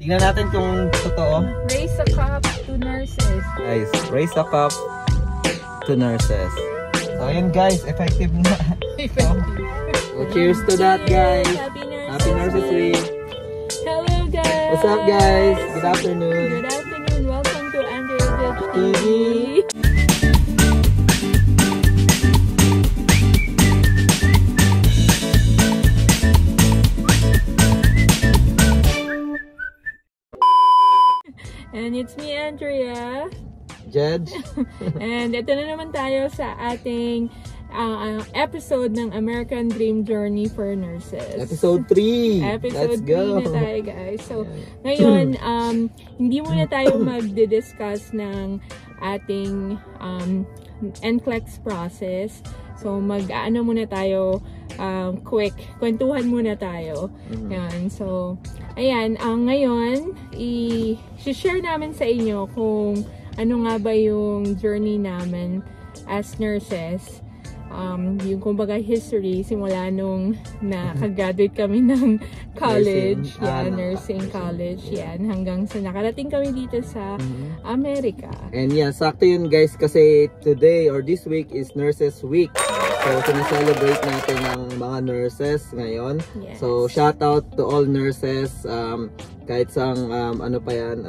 Tingnan natin kung totoo. Raise a cup to nurses. Guys, raise a cup to nurses. So ayun guys, effective na. So, cheers to that guys. Happy Nurses Week. Hello guys. What's up guys? Good afternoon. Good afternoon. Welcome to Andrea Ditch TV. And it's me, Andrea. Judge. And ito na naman tayo sa ating episode ng American Dream Journey for Nurses. Episode 3. Episode Let's go. 3 na tayo guys. So, ngayon, hindi muna tayo magdi-discuss ng ating NCLEX process. So, mag-ano muna tayo, quick, kwentuhan muna tayo. Yan. So, ayan, ngayon, i-share namin sa inyo kung ano nga ba yung journey namin as nurses. Yung kumbaga history, simula nung nakagraduate kami ng college, nursing college, yan, hanggang sa nakarating kami dito sa Amerika. And yeah, sakto yun guys kasi today or this week is Nurses Week. So, sineselebrate natin ang mga nurses ngayon. Yes. So, shout out to all nurses, kahit sang ano pa yan,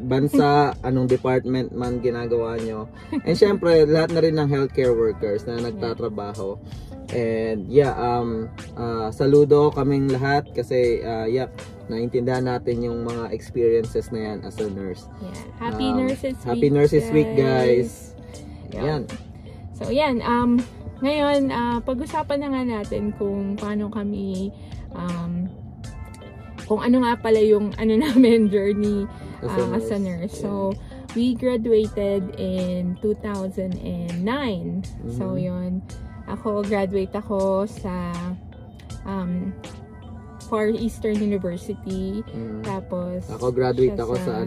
bansa, anong department man ginagawa nyo. And syempre, lahat na rin ng healthcare workers na nagtatrabaho. And yeah, saludo kaming lahat kasi naintindihan natin yung mga experiences na yan as a nurse. Yeah. Happy Nurses Week. Happy Nurses Week, guys. Yan. So, yan. Ngayon, pag-usapan na nga natin kung paano kami, kung ano nga pala yung ano namin journey as a nurse. So, we graduated in 2009. So, yun. Graduate ako sa Far Eastern University. Tapos, ako graduate ako sa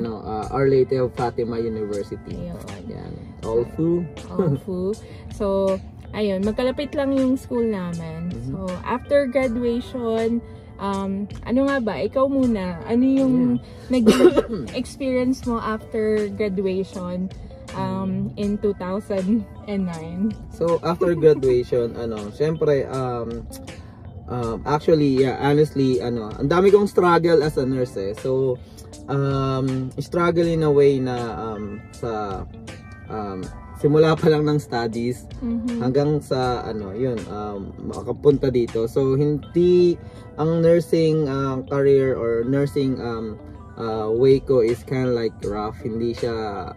Our Lady of Fatima University. Yan. Olfu. So, ayun, magkalapit lang yung school namin. So, after graduation, ano nga ba? Ikaw muna. Ano yung nag-experience mo after graduation in 2009? So, after graduation, syempre, actually, honestly, ang dami kong struggle as a nurse eh. So, struggle in a way na simula pa lang ng studies hanggang sa makapunta dito. So, hindi ang nursing career or nursing way ko is kind of like rough. Hindi siya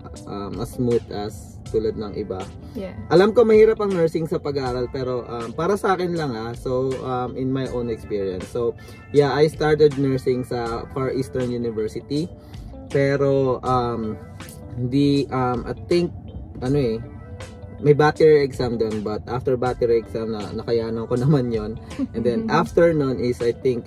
as smooth as tulad ng iba. Yeah. Alam ko mahirap ang nursing sa pag-aaral pero para sa akin lang so in my own experience. So yeah, I started nursing sa Far Eastern University pero hindi I think may battery exam doon, but after battery exam nakayanan ko naman yon. And then after nun is I think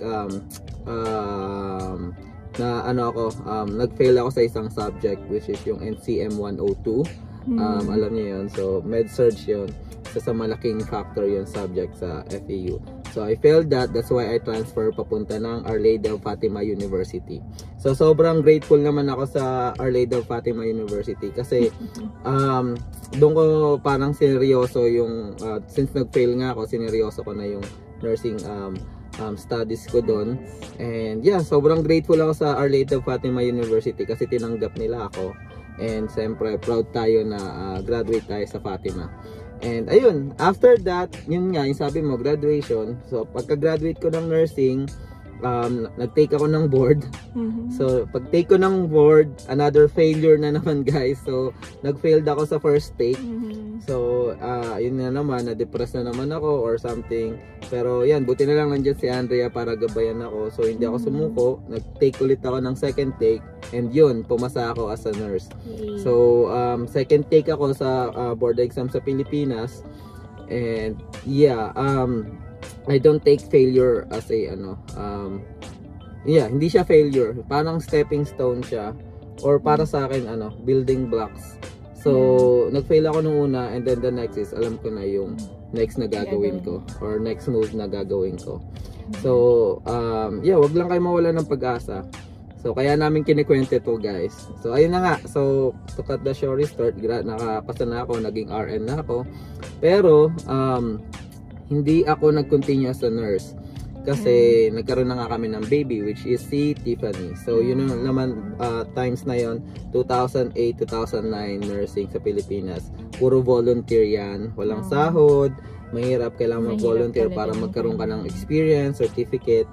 nag-fail ako sa isang subject which is yung NCM 102. Alam niyo yun. So med-surg yun. Sa malaking factor yung subject sa FEU. So I failed that. That's why I transfer papunta ng Our Lady of Fatima University. So sobrang grateful naman ako sa Our Lady of Fatima University kasi doon ko parang sineryoso yung since nag-fail nga ako, sineryoso ko na yung nursing studies ko doon. And yeah, sobrang grateful ako sa Our Lady of Fatima University kasi tinanggap nila ako. And siyempre proud tayo na graduate tayo sa Fatima. And ayun, after that, yun nga, yung sabi mo, graduation. So pagka-graduate ko ng nursing, nag-take ako ng board. So pag-take ko ng board, another failure na naman guys. So nag-failed ako sa first take. So yun na naman, na-depress na naman ako or something. Pero yan, buti na lang nandiyan si Andrea para gabayan ako. So hindi ako sumuko, nag-take ulit ako ng second take. And yun, pumasa ako as a nurse. So second take ako sa board exam sa Pilipinas. And yeah, I don't take failure as a hindi siya failure, parang stepping stone siya or para sa akin building blocks. So nag-fail ako nung una and then the next is alam ko na yung next na gagawin ko or next move na gagawin ko. So, yeah, wag lang kayo mawala ng pag-asa. So, kaya namin kinikwento to, guys. So, ayun na nga. So, to cut the story short, nakapasa na ako, naging RN na ako. Pero, hindi ako nag-continue as a nurse. Kasi nagkaroon na nga kami ng baby, which is si Tiffany. So yun naman, times na yon 2008, 2009 nursing sa Pilipinas. Puro volunteer yan. Walang sahod. Mahirap, kailangan mag-volunteer para magkaroon ka ng experience, certificate,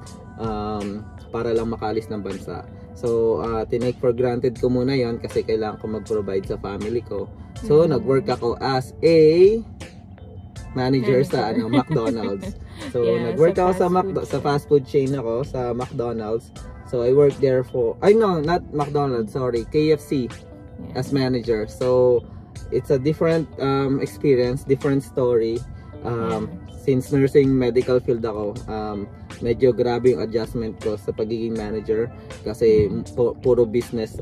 para lang makalis ng bansa. So, tinake for granted ko muna yon kasi kailangan ko mag-provide sa family ko. So, nag-work ako as a manager sa McDonald's. So, nag-work ako sa fast food chain ako, sa McDonald's. So, I worked there for, not McDonald's, sorry, KFC as manager. So, it's a different experience, different story. Since nursing medical field ako, medyo grabe yung adjustment ko sa pagiging manager kasi puro business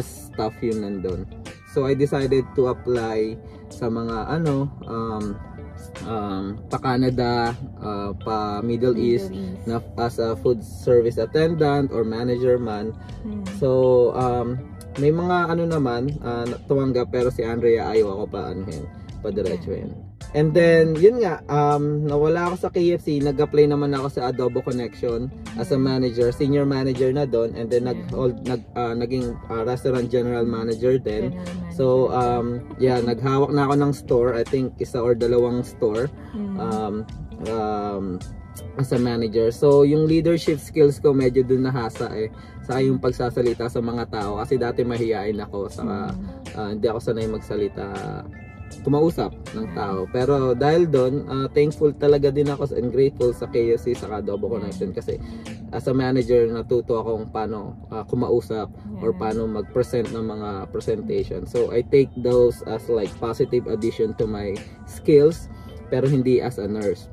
stuff yun nandun. So, I decided to apply sa mga pa Canada, pa Middle East na as a food service attendant or manager man. So may mga naman tumanggap, pero si Andrea ayaw ako padiretsuhin. And then yun nga, nawala ako sa KFC, nag-apply naman ako sa Adobo Connection as a manager, senior manager na doon, and then naging restaurant general manager din. So naghawak na ako ng store, I think isa or dalawang store as a manager. So yung leadership skills ko medyo dun nahasa sa yung pagsasalita sa mga tao, kasi dati mahiyain ako, saka hindi ako sanay magsalita, kumausap ng tao. Pero dahil doon, thankful talaga din ako and grateful sa KFC sa Adobo Connection, kasi as a manager natuto akong paano kumausap or paano mag-present ng mga presentation. So I take those as like positive addition to my skills, pero hindi as a nurse.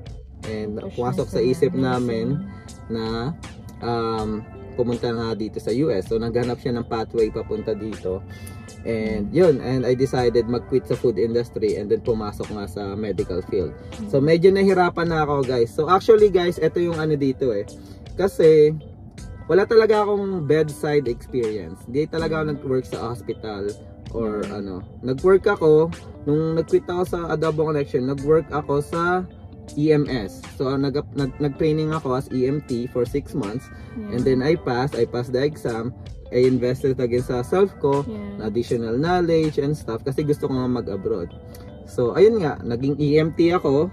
And pumasok sa isip namin na pumunta nga dito sa US. So naghanap siya ng pathway papunta dito. And yun, and I decided mag-quit sa food industry and then pumasok nga sa medical field. So medyo nahirapan na ako, guys. So actually, guys, ito yung dito kasi wala talaga akong bedside experience. Hindi talaga ako nag-work sa hospital or Nag-work ako nung nag-quit ako sa Adobo Connection, nag-work ako sa EMS. So nag-training ako as EMT for 6 months, and then I passed the exam. I invested again sa self ko, additional knowledge and stuff, kasi gusto ko nga mag-abroad. So ayun nga, naging EMT ako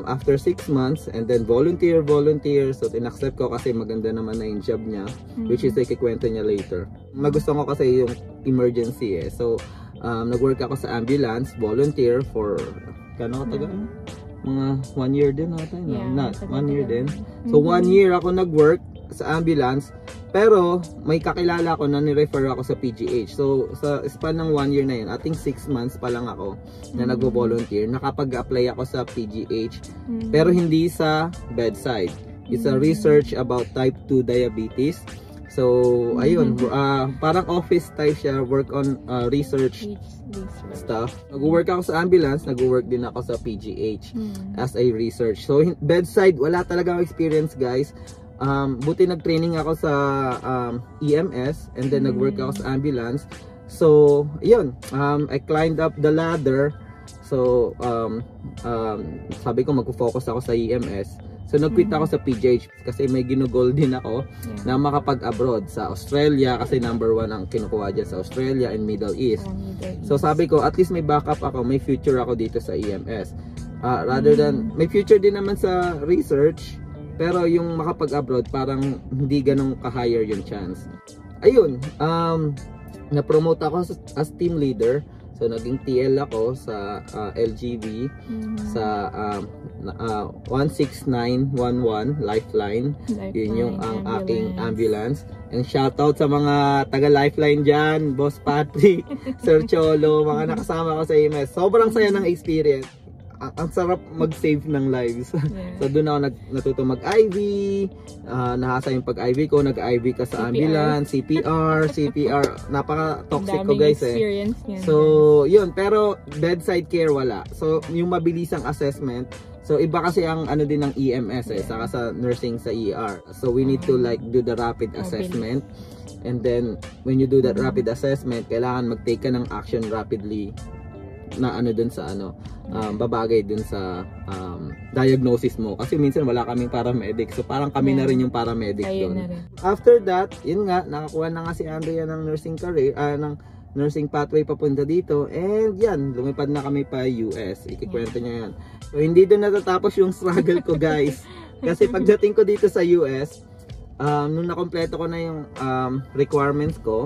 after 6 months, and then volunteer. So in-accept ko kasi maganda naman na yung job niya, which is ikikwento niya later. Nagustuhan ko kasi yung emergency So nag-work ako sa ambulance, volunteer for kano katagal? Mga 1 year din natin. Not 1 year din. So 1 year ako nag-work sa ambulance, pero may kakilala ko na ni-refer ako sa PGH. So sa span ng 1 year na yun, I think 6 months pa lang ako na nagvo-volunteer, nakapag-apply ako sa PGH, pero hindi sa bedside. It's a research about type 2 diabetes. So ayun, parang office type siya, work on research stuff. Nag-work ako sa ambulance, nag-work din ako sa PGH as a research. So bedside, wala talaga akong experience, guys. Buti nag-training ako sa EMS, and then nag-work ako sa ambulance. So yun, I climbed up the ladder. So sabi ko magpo-focus ako sa EMS. So nag-quit ako sa PGH kasi may ginugol din ako na makapag-abroad sa Australia, kasi number 1 ang kinukuha dyan sa Australia and Middle East. So sabi ko, at least may backup ako, may future ako dito sa EMS. Rather than, may future din naman sa research, pero yung makapag-abroad parang hindi ganong ka-higher yung chance. Ayun, na-promote ako as team leader. So naging TL ako sa LGV sa 16911 Lifeline. Yun yung ang aking ambulance. And shoutout sa mga taga Lifeline dyan, Boss Patrick, Sir Cholo, mga nakasama ko sa EMS. Sobrang saya ng experience. Ang sarap mag-save ng lives. So doon ako natuto mag-IV, nahasa yung pag-IV ko, nag-IV ka sa ambulance, CPR, napaka-toxic ko, guys experience So yun, pero bedside care wala. So yung mabilisang assessment, So iba kasi ang ano din ng EMS saka sa nursing sa ER. So we need to like do the rapid assessment. And then when you do that rapid assessment, kailangan mag-take ka ng action rapidly na ano dun sa ano, babagay dun sa diagnosis mo. Kasi minsan wala kaming paramedic. So parang kami na rin yung paramedic dun. After that, yun nga, nakakuha na nga si Andrea ng nursing career, ng nursing pathway papunta dito. And yan, lumipad na kami pa US. Ikikwento niya yan. So hindi doon natatapos yung struggle ko, guys. Kasi pagdating ko dito sa US, nung nakompleto ko na yung requirements ko,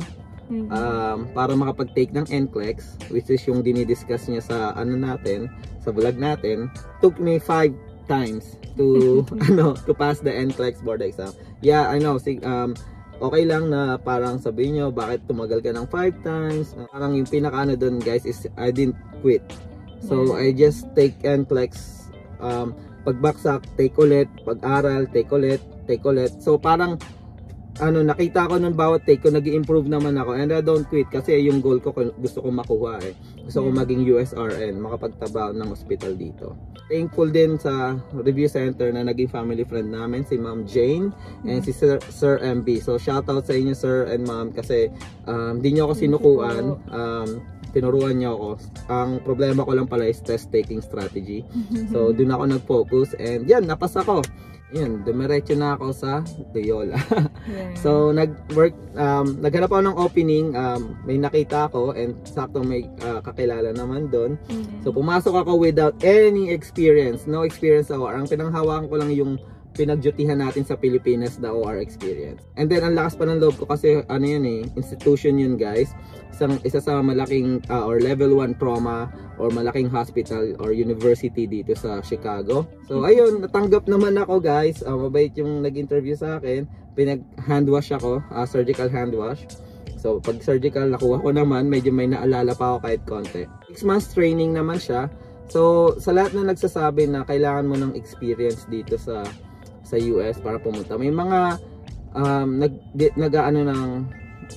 para makapag-take ng NCLEX, which is yung dinidiscuss niya sa ano natin, sa vlog natin, took me 5 times to to pass the NCLEX board exam. Yeah, I know. Okay lang na parang sabihin nyo, bakit tumagal ka ng 5 times? Parang yung pinaka-ano dun, guys, is I didn't quit. So I just take NCLEX, pagbaksak, take ulit, pag-aral, take ulit. So parang nakita ko nung bawat take ko, nag-i-improve naman ako, and I don't quit kasi yung goal ko gusto ko makuha Gusto ko maging USRN, makapagtrabaho ng hospital dito. Thankful din sa review center na naging family friend namin, si Ma'am Jane and si Sir MB. So shout out sa inyo, Sir and Ma'am, kasi hindi nyo ako sinukuan, tinuruan niyo ako. Ang problema ko lang pala is test taking strategy. So doon ako nag-focus, and yan, napasa ko. Yun, dumiretso na ako sa Loyola. So naghanap ako ng opening, may nakita ako, and sakto may kakilala naman doon. So pumasok ako without any experience, no experience ako. Ang pinanghawakan ko lang yung pinagjutihan natin sa Pilipinas, the OR experience. And then ang lakas pa ng loob ko kasi ano yun institution yun, guys. Isa sa malaking or level 1 trauma or malaking hospital or university dito sa Chicago. So ayun, natanggap naman ako, guys. Mabait yung nag-interview sa akin. Pinag-handwash ako, surgical handwash. So pag surgical nakuha ko naman, medyo may naalala pa ako kahit konti. 6 months training naman siya. So sa lahat na nagsasabi na kailangan mo ng experience dito sa US para pumunta, may mga nag-ano ng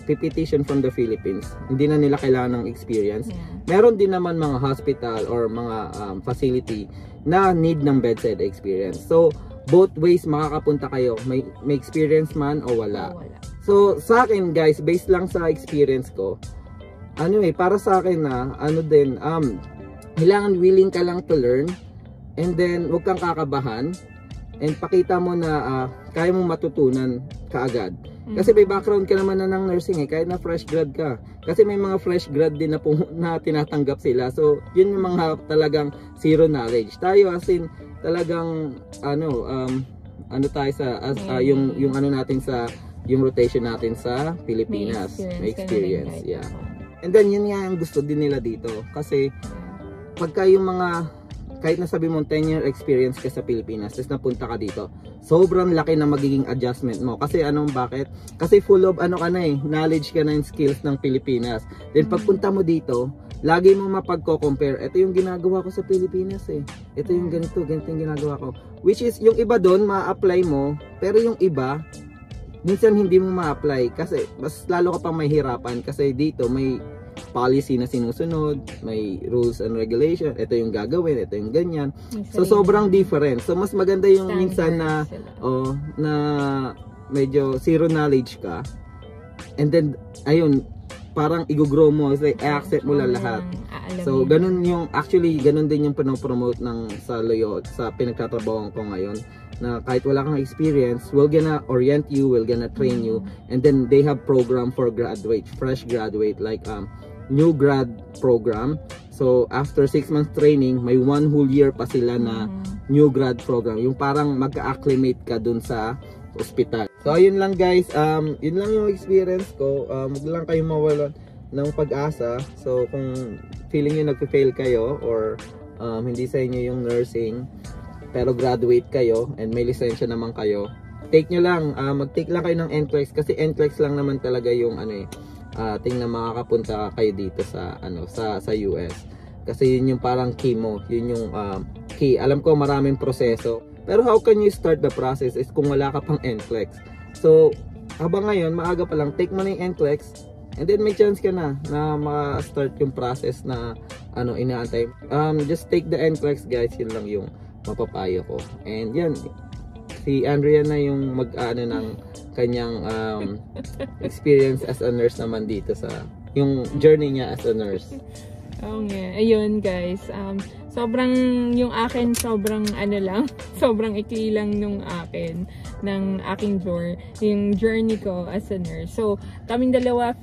petition from the Philippines, hindi na nila kailangan ng experience. Meron din naman mga hospital or mga facility na need ng bedside experience. So both ways makakapunta kayo, may experience man o wala. So sa akin, guys, based lang sa experience ko, para sa akin na kailangan willing ka lang to learn, and then wag kang kakabahan, and pakita mo na kaya mong matutunan kaagad. Kasi may background ka naman na ng nursing kahit na fresh grad ka. Kasi may mga fresh grad din na tinatanggap sila. So yun yung mga talagang zero knowledge. Tayo as in talagang tayo sa yung ano natin sa yung rotation natin sa Pilipinas. May experience. Yeah. And then yun nga ang gusto din nila dito. Kasi pagka yung mga kahit na sabi mo 10-year experience ka sa Pilipinas, tapos napunta ka dito, sobrang laki na magiging adjustment mo. Kasi bakit? Kasi full of knowledge ka na and skills ng Pilipinas. Then pagpunta mo dito, lagi mo mapagko-compare. Ito yung ginagawa ko sa Pilipinas Ito yung ganito yung ginagawa ko. Which is, yung iba doon, ma-apply mo, pero yung iba, minsan hindi mo ma-apply. Kasi, mas lalo ka pang mahirapan. Kasi dito, may policy na sinusunod, may rules and regulation, ito yung gagawin, ito yung ganyan. So sobrang different. So mas maganda yung minsan na na medyo zero knowledge ka, and then ayun, parang i-grow mo, like i-accept mo lang lahat. So ganun din yung pinopromote ng sa Loyola, sa pinagtatrabahoan ko ngayon, na kahit wala kang experience, we're gonna orient you, we're gonna train you, and then they have program for graduate, fresh graduate, like new grad program. So after 6 months training, may 1 whole year pa sila na new grad program, yung parang magka-acclimate ka dun sa hospital. So ayun lang, guys, yun lang yung experience ko. Huwag lang kayong mawalan ng pag-asa. So kung feeling nyo nagpe-fail kayo or hindi sa inyo yung nursing, pero graduate kayo and may lisensya naman kayo, take nyo lang, mag-take lang kayo ng NCLEX, kasi NCLEX lang naman talaga yung tingnan makakapunta kayo dito sa sa US. Kasi yun yung parang key mo, yun yung key. Alam ko maraming proseso, pero how can you start the process is kung wala ka pang NCLEX. So habang ngayon maaga pa lang, take mo na yung NCLEX, and then may chance ka na ma-start yung process na inaantay. Just take the NCLEX, guys. Yun lang yung mapapayo ko. And yan, si Andrea na yung mag-ano ng kanyang experience as a nurse naman dito sa yung journey niya as a nurse. Oo nga. Ayun guys, sobrang yung akin sobrang ano lang, sobrang ikli lang nung akin ng aking yung journey ko as a nurse. So, kaming dalawa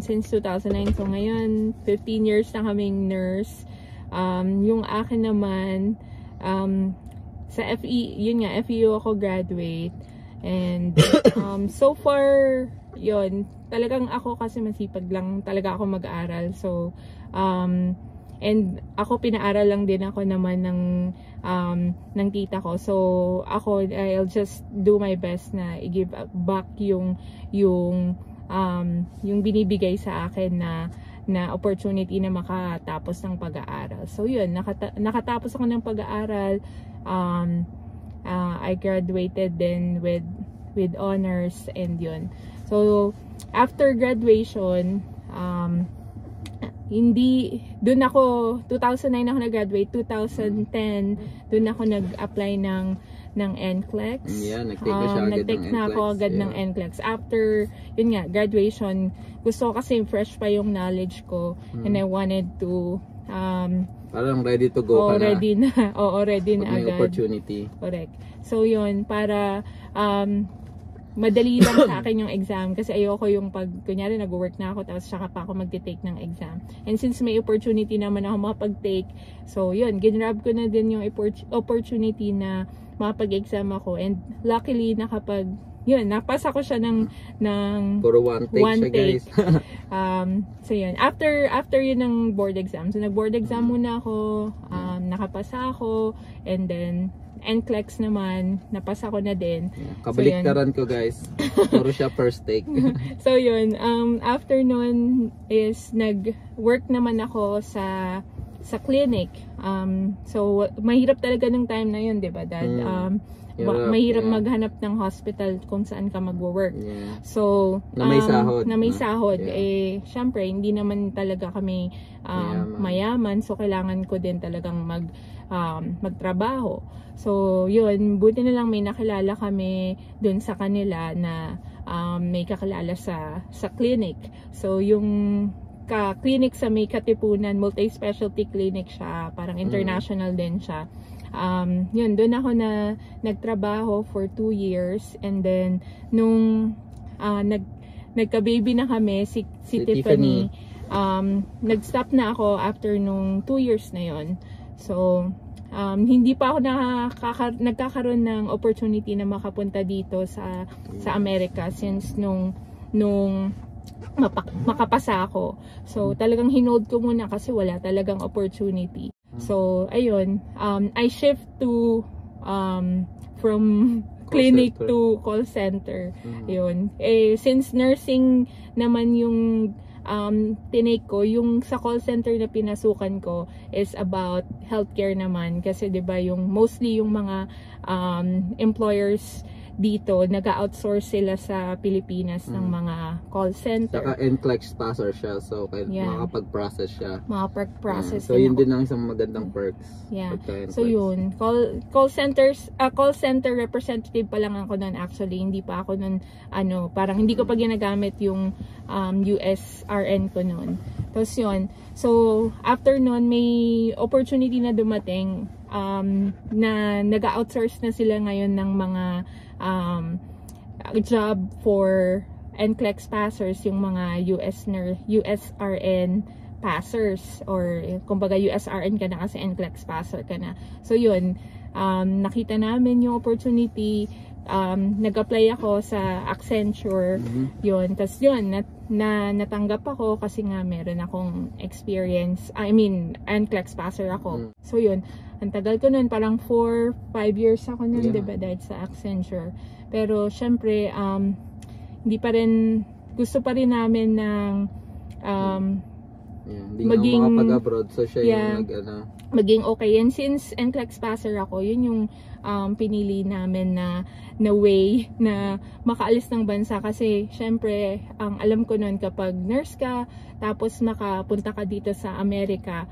since 2009. So, ngayon 15 years na kaming nurse. Yung akin naman sa FE, yun nga, FEU ako graduate. And so far, yun, talagang ako kasi masipag lang talaga ako mag-aaral. So, and ako pinaaral lang din ako naman ng tita ko. So, ako, I'll just do my best na i-give back yung binibigay sa akin na opportunity na makatapos ng pag-aaral. So, yun, nakatapos ako ng pag-aaral. I graduated then with honors and yun. So, after graduation, doon ako, 2009 ako nag-graduate, 2010, doon ako nag-apply ng NCLEX. Yeah, nag-take na ako agad ng NCLEX. After, yun nga, graduation, gusto ko kasi fresh pa yung knowledge ko and I wanted to parang ready to go ka na. Ready na. Oo, ready na agad. May opportunity. Correct. So, yun, para madali lang sa akin yung exam kasi ayoko yung kunyari nag-work na ako tapos saka pa ako mag-take ng exam. And since may opportunity naman ako makapag-take, so, yun, ginrab ko na din yung opportunity na makapag-exam ako. And luckily, napasa ko siya ng puro one take siya, guys. So yun, after yun ng board exam, so nag-board exam muna ako, nakapasa ako, and then NCLEX naman, napasa ko na din. Kabaliktaran ko, guys. Puro siya first take. So yun, after nun is nag-work naman ako sa clinic. So mahirap talaga ng time na yun, 'di ba, Dad? Mahirap maghanap ng hospital kung saan ka magwo-work. Yeah. So, na may sahod. Yeah. Syempre, hindi naman talaga kami mayaman. So, kailangan ko din talagang magtrabaho. So, yun, buti na lang may nakilala kami dun sa kanila na may kakilala sa clinic. So, yung clinic sa may Katipunan, multi-specialty clinic siya, parang international din siya. Yun, doon ako na nagtrabaho for 2 years, and then nung nagka-baby na kami, si Tiffany, nag-stop na ako after nung 2 years na yon. So, hindi pa ako nagkakaroon ng opportunity na makapunta dito sa Amerika since nung makapasa ako. So, talagang hinold ko muna kasi wala talagang opportunity. So, ayun, I shift to from clinic to call center. Yun. Since nursing naman yung tinake ko, yung sa call center na pinasukan ko is about healthcare naman. Kasi 'di ba yung mostly yung mga employers dito, nag-outsource sila sa Pilipinas ng mga call center. Saka NCLEX passer siya, so makapag-process siya. Makapag-process. So yun din ang isang magandang perks. Yeah. So yun, call center representative pa lang ako noon actually. Hindi pa ako noon, parang hindi ko pa ginagamit yung USRN ko noon. Tapos yun, so after noon, may opportunity na dumating na nag-outsource na sila ngayon ng mga job for NCLEX passers, yung mga USRN passers, or kumbaga USRN ka na kasi NCLEX passer ka na. So yun, nakita namin yung opportunity, nag-apply ako sa Accenture, yun, tas yun, natanggap ako kasi nga meron akong experience, NCLEX passer ako. So yun, ang tagal ko nun, parang 4-5 years ako nun, diba, dahil sa Accenture. Pero syempre, hindi pa rin, gusto pa rin namin ng hindi maging makapag-abroad, so siya yung maging okay. And since NCLEX passer ako, yun yung pinili namin na way na makaalis ng bansa. Kasi syempre, ang alam ko nun, kapag nurse ka, tapos makapunta ka dito sa Amerika,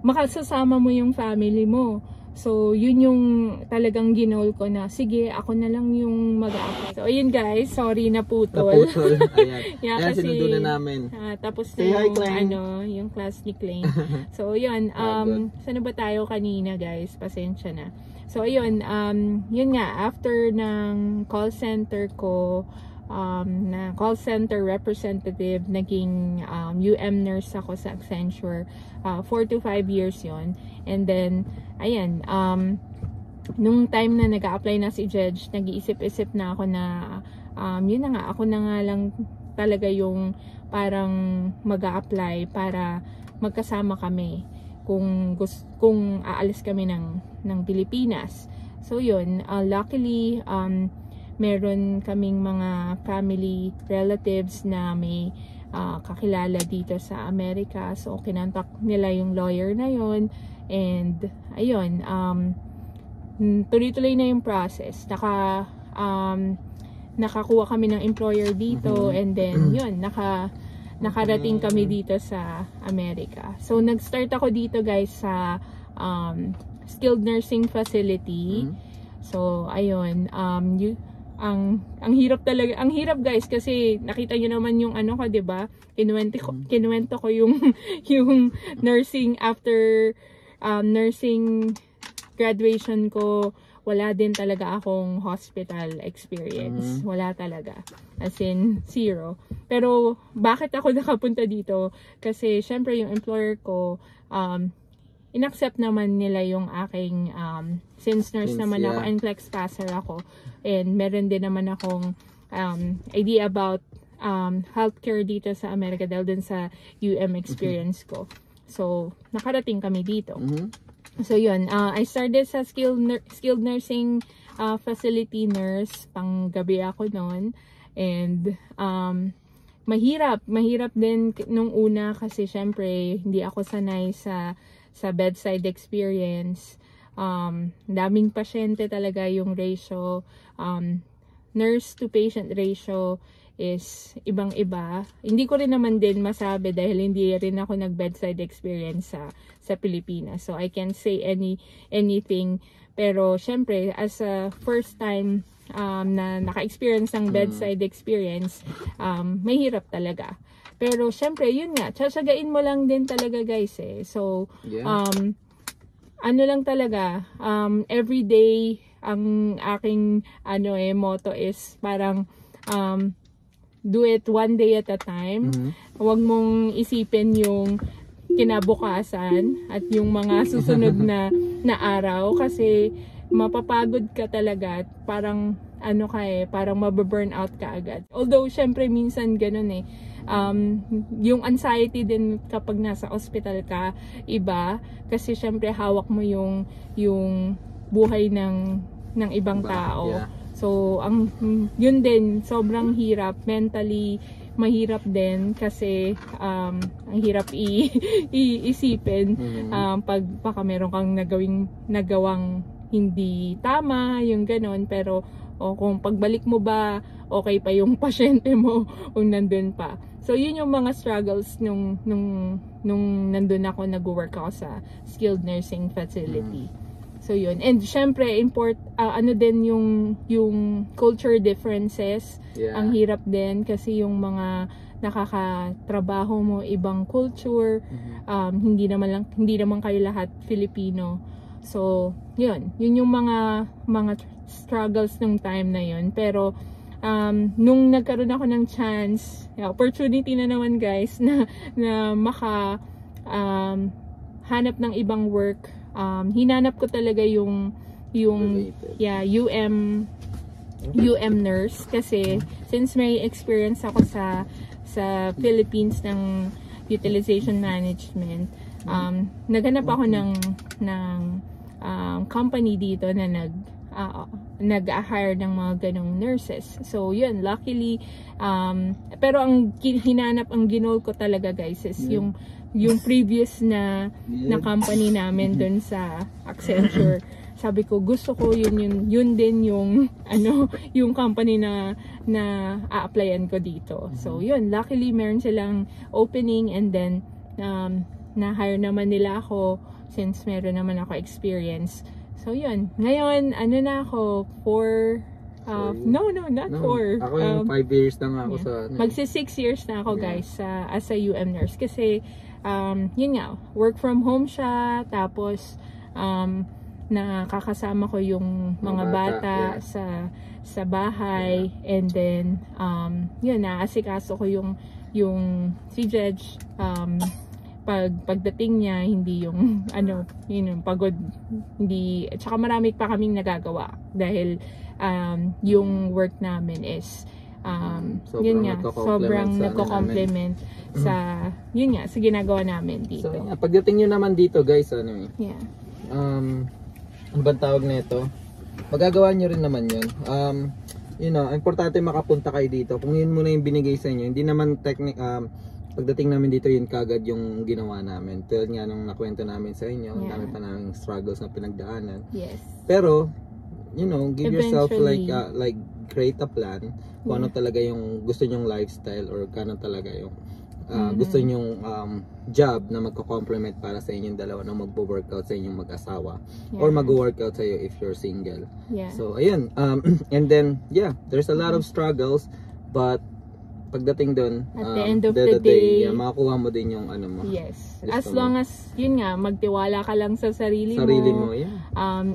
makasasama mo yung family mo. So, yun yung talagang ginol ko na, sige, ako na lang yung mag-a-apply. So, ayun guys, sorry na putol. Naputol. Ayan. Yeah, Ayan, kasi, sinundo na namin. tapos Say na hi, yung, Klein. yung class ni Klein. So, yun, saan na ba tayo kanina guys? Pasensya na. So, ayun, yun nga, after ng call center ko, na call center representative, naging nurse ako sa Accenture. 4 to 5 years yon. And then, ayan, nung time na nag-a-apply na si Judge, nag-iisip-isip na ako na, yun na nga, ako na nga lang talaga yung parang mag-a-apply para magkasama kami kung aalis kami ng Pilipinas. So, yun, luckily, meron kaming mga family relatives na may kakilala dito sa Amerika. So, kinontak nila yung lawyer na yon. And, ayun, tuloy-tuloy na yung process. Nakakuha kami ng employer dito. And then, yun, nakarating kami dito sa Amerika. So, nag-start ako dito guys sa skilled nursing facility. So, ayun, ang hirap talaga. Ang hirap guys kasi nakita niyo naman yung ano ko, 'di ba? Kinuwento ko yung yung nursing after nursing graduation ko. Wala din talaga akong hospital experience. Wala talaga. As in, 0. Pero, bakit ako nakapunta dito? Kasi, syempre, yung employer ko, inaccept naman nila yung aking, since nurse naman ako, NCLEX passer ako, and meron din naman akong idea about healthcare dito sa Amerika dahil din sa experience ko. So, nakarating kami dito. So, yun. I started sa skilled nursing facility nurse. Panggabi ako noon. And, mahirap din nung una kasi syempre, hindi ako sanay sa bedside experience. Daming pasyente talaga yung ratio. Nurse to patient ratio is ibang-iba. Hindi ko rin naman din masabi dahil hindi rin ako nag-bedside experience sa Pilipinas. So, I can't say anything. Pero, syempre, as a first time na naka-experience ng bedside experience, mahirap talaga. Pero, syempre, yun nga, tsatsagain mo lang din talaga, guys, eh. So, ano lang talaga, everyday, ang aking, motto is parang, do it one day at a time. Huwag mong isipin yung kinabukasan at yung mga susunod na araw kasi mapapagod ka talaga at parang parang mababurn out ka agad. Although syempre minsan ganun eh. Yung anxiety din kapag nasa hospital ka iba kasi syempre hawak mo yung buhay ng ibang tao. Yeah. So, yun din, sobrang hirap. Mentally, mahirap din kasi ang hirap iisipin pag baka meron kang nagawang hindi tama, yung ganon. Pero, kung pagbalik mo ba, okay pa yung pasyente mo kung nandun pa. So, yun yung mga struggles nung nandun ako, nag-work ako sa skilled nursing facility. So yun. And syempre ano din yung culture differences. Yeah. Ang hirap din kasi yung mga nakakatrabaho mo ibang culture. Hindi naman kayo lahat Filipino. So, yun yung mga struggles nung time na yun. Pero nung nagkaroon ako ng chance, opportunity na naman guys na maka hanap ng ibang work. Hinanap ko talaga yung nurse kasi since may experience ako sa Philippines ng utilization management, naghanap ako ng company dito na nag-hire ng mga ganong nurses. So yun, luckily pero ang ginol ko talaga guys is yung previous na company namin dun sa Accenture. Sabi ko, gusto ko yun din yung yung company na a-applyan ko dito. So, yun, luckily meron silang opening and then na-hire naman nila ako since meron naman ako experience So, yun. Ngayon, ano na ako, not No, 4. ako yung 5 years na nga ako Yeah. sa Magsi 6 years na ako, Yeah. guys, as a UM nurse. Kasi, yun nga, work from home siya, tapos, nakakasama ko yung mga bata yeah. sa bahay, and then, yun, naasikaso ko yung si Judge, pagdating niya, hindi yung pagod, hindi, at saka marami pa kaming nagagawa dahil yung work namin is sobrang nagko-complement sa yun nga, sa ginagawa namin dito. So, pagdating nyo naman dito, guys, Yeah. Ang bang tawag nito? Magagawa nyo rin naman yun. Importante makapunta kayo dito. Kung yun muna yung binigay sa inyo, hindi naman pagdating namin dito, yun kagad yung ginawa namin. Tulad nga nung nakwento namin sa inyo, ang dami pa namin struggles na pinagdaanan. Yes. Pero, give yourself Eventually, like create a plan kung ano talaga yung gusto nyong lifestyle or kano talaga yung gusto nyong job na magko-complement para sa inyong dalawa na magpo-workout sa inyong mag-asawa or mag-workout sa iyo if you're single. Yeah. So ayun, and then there's a lot of struggles, but pagdating doon at the end of the day, makakuha mo din yung ano mo. Yes. As long as yun nga, magtiwala ka lang sa sarili mo. Yeah.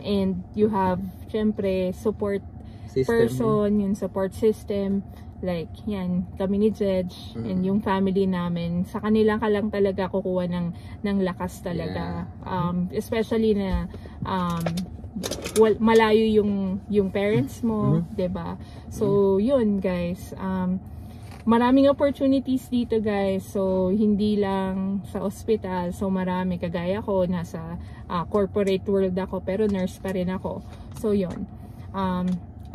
And you have syempre support person, yung support system. Like, yan, kami ni Jedge and yung family namin, sa kanila ka lang talaga kukuha ng lakas talaga. Especially na malayo yung parents mo, 'di ba? So, yun guys. Maraming opportunities dito guys. So, hindi lang sa ospital. So, marami. Kagaya ko, nasa corporate world ako, pero nurse pa rin ako. So, yun.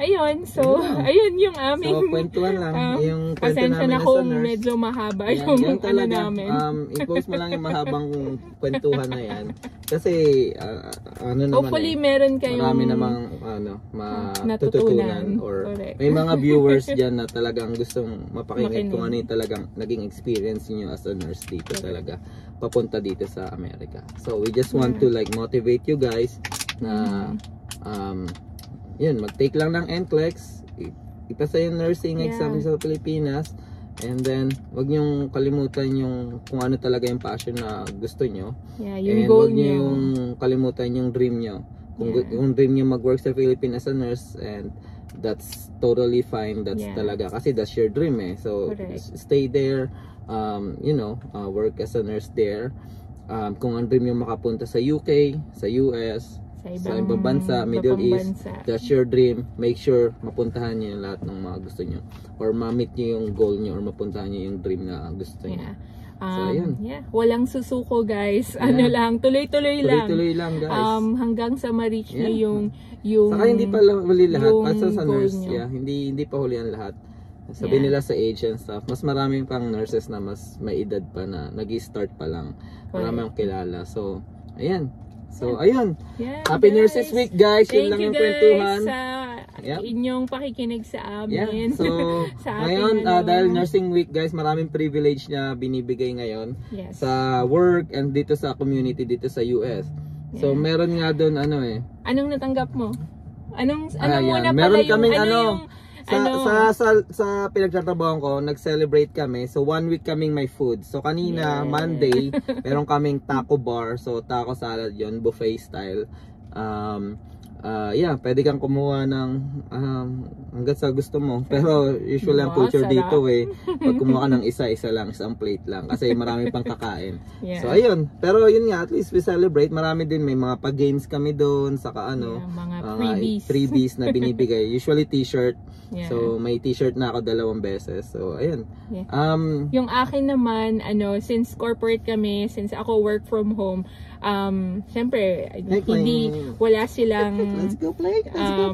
Ayun, so, ayun yung aming so, kwentuhan lang. Yung kwento pasensya namin na kung nurse, medyo mahaba yan, yung yan talaga, namin. I-post mo lang yung mahabang kwentuhan na yan. Kasi, hopefully, meron kayong marami namang, matututunan. Or may mga viewers dyan na talagang gustong mapakinggan kung ano yung talagang naging experience niyo as a nurse dito talaga. Papunta dito sa Amerika. So, we just want to motivate you guys na, mag-take lang ng NCLEX, ipasa yung nursing exam sa Pilipinas, and then wag niyong kalimutan yung kung ano talaga yung passion na gusto nyo. Yung goal wag niyo yung kalimutan yung dream nyo. Kung dream nyo mag-work sa Philippines as a nurse, and that's totally fine. That's talaga, kasi that's your dream So, stay there, work as a nurse there. Kung ang dream nyo makapunta sa UK, sa US, sa ibang bansa, Middle East, that's your dream. Make sure mapuntahan niyo yung lahat ng mga gusto niyo, or ma-meet niyo yung goal niyo, or mapuntahan niyo yung dream na gusto niyo. So, yun. Walang susuko guys. Ano lang, tuloy-tuloy lang. Tuloy-tuloy lang guys. Hanggang sa ma-reach niyo yung saka hindi pa huli lahat. Para sa nurse, niyo. hindi pa huli ang lahat. Sabi nila sa age and stuff, mas maraming pang nurses na mas may edad pa na nag-i-start pa lang. Marami akong kilala. So, ayan. So, ayun. Happy Nurses Week, guys. Yun lang yung kwentuhan. Sa inyong pakikinig sa amin. So, ngayon, dahil Nursing Week, guys, maraming privilege na binibigay ngayon sa work and dito sa community, dito sa US. So, meron nga doon, Anong natanggap mo? Muna meron pala kaming yung sa pinagtatrabaho ko, nag-celebrate kami. So, 1 week kaming may food. So, kanina, Monday, meron kaming taco bar. So, taco salad yon, buffet style. Pwede kang kumuha ng hanggang sa gusto mo. Pero, usually ang culture dito pag kumuha ka ng isa lang, isang plate lang. Kasi marami pang kakain. So, ayun. Pero, yun nga, at least we celebrate. Marami din, may mga pa-games kami doon. Saka mga freebies na binibigay. Usually t-shirt. So, may t-shirt na ako 2 beses. So, ayun. Yung akin naman, since corporate kami, since ako work from home, syempre, wala silang Let's go play.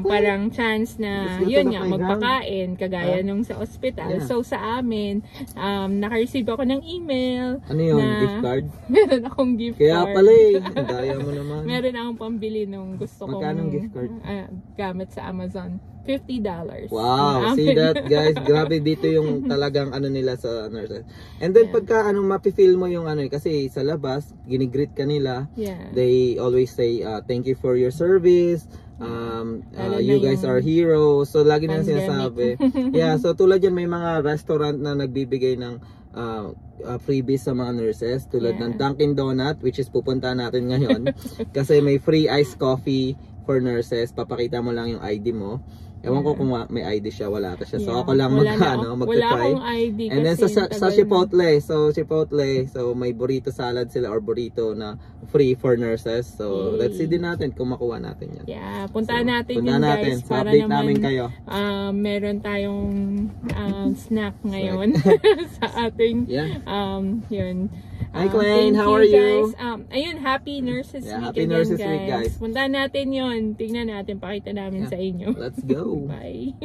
parang chance na yun nga, magpakain kagaya nung sa ospital. So sa amin, naka-receive ako ng email. Ano yun? Gift card? Meron akong gift Kaya card. pala daya mo naman. Meron akong pambili nung gusto kong Magkano gift card? gamit sa Amazon. $50. Wow, see that guys, grabe dito yung talagang ano nila sa nurses. And then pagka mapi-feel mo yung kasi sa labas, ginigreet ka nila. Yeah. They always say thank you for your service. You guys are heroes. So lagi na sinasabi. Yeah, so tulad yan may mga restaurant na nagbibigay ng freebies sa mga nurses tulad ng Dunkin Donut, which is pupuntahan natin ngayon kasi may free iced coffee for nurses. Papakita mo lang yung ID mo. Ewan ko kung may ID siya, wala ata siya. So ako lang magtry. Wala akong ID. And then sa Chipotle, so may burrito salad sila or burrito na free for nurses. So let's see din natin kung makuha natin yan. Yeah, puntahan natin yun guys. So, para update naman namin kayo. Meron tayong snack ngayon sa ating yun. Hi Glenn, how are you? Ayun, happy Nurses Week happy again, Nurses Week guys. Puntahan natin yun. Tingnan natin, pakita namin sa inyo. Let's go. Bye.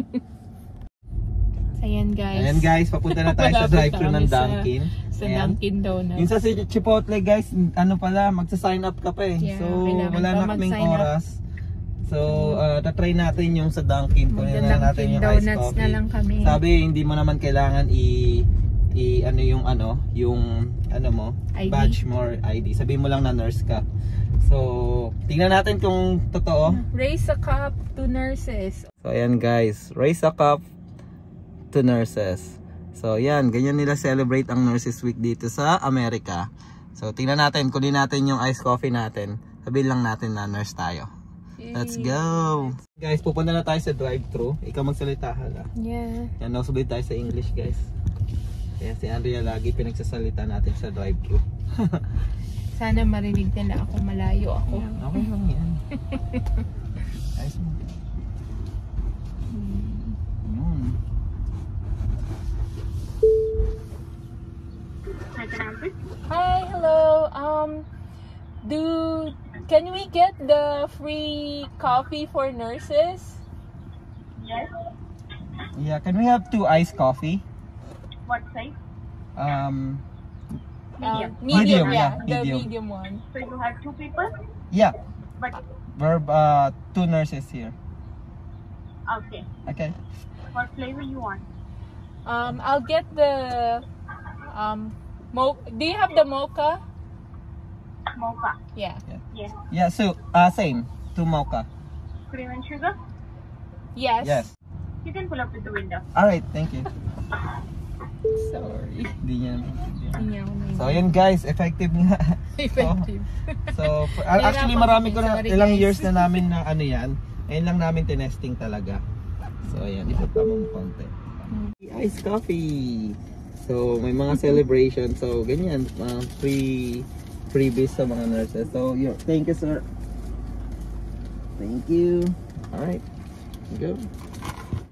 Ayan guys, papunta na tayo sa drive-thru ng Dunkin. Sa Dunkin Donuts. Yung sa Chipotle guys, magsa-sign up ka pa eh. Yeah, so wala na kaming oras. So tatry natin yung sa Dunkin. Kunin na natin yung iced coffee. Na lang kami. Sabi hindi mo naman kailangan mo ID? badge mo or ID. Sabihin mo lang na nurse ka. So tingnan natin kung totoo. Raise a cup to nurses. So ayan guys, raise a cup to nurses. So yan, ganyan nila celebrate ang Nurses Week dito sa Amerika. So tingnan natin, kunin natin yung iced coffee natin. Sabihin lang natin na nurse tayo. Yay. Let's go! Guys, pupunta na tayo sa drive-thru. Ikaw magsalita hala. Yeah. Yan, nasubay tayo sa English guys. Kaya si Andrea lagi pinagsasalita natin sa drive-thru. Sana marinig nila ako, malayo ako. Okay lang yan. Ayos mo. Hi, hello. Can we get the free coffee for nurses? Yes. Yeah, can we have 2 iced coffee? What size? Medium, yeah, the medium. medium one. So you have 2 people? Yeah, But we're 2 nurses here. okay. Okay. What flavor you want? I'll get the do you have the mocha? Mocha. Yeah. Yes. Yeah, so same, 2 mocha. Cream and sugar? Yes. Yes. You can pull up to the window. All right, thank you. Sorry. Hindi niya. Hindi ako So ayan guys, effective nga. effective. So actually marami ko na ilang years na namin na yan. Ngayon lang namin tinesting talaga. So ayan, isa pa mong konti. Iced coffee. So may mga celebration. So ganyan, freebies sa mga nurses. So thank you sir. Thank you. All right. Go.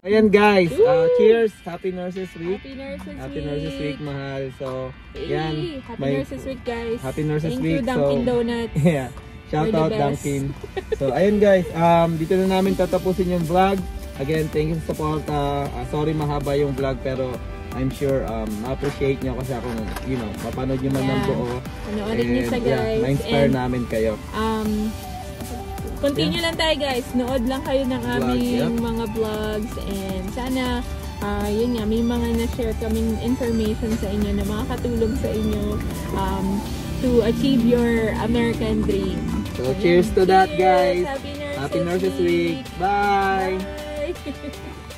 Ayan guys, cheers! Happy Nurses Week! Happy Nurses Week! Mahal! So, yan. Happy Nurses Week guys! Happy Nurses Thank you Week! Dunkin Donuts! Yeah! Shout out Dunkin! So, ayun guys, dito na namin tatapusin yung vlog. Again, thank you sa support. Sorry mahaba yung vlog pero I'm sure ma-appreciate nyo kasi ako, mapanood nyo man ng buo. Panoorin nyo sa guys. Ma-inspire namin kayo. Continue lang tayo guys. Nood lang kayo ng aming mga vlogs and sana yun nga, may mga na-share kaming information sa inyo na makakatulong sa inyo to achieve your American dream. So cheers to that guys. Happy Nurses Week. Bye. Bye.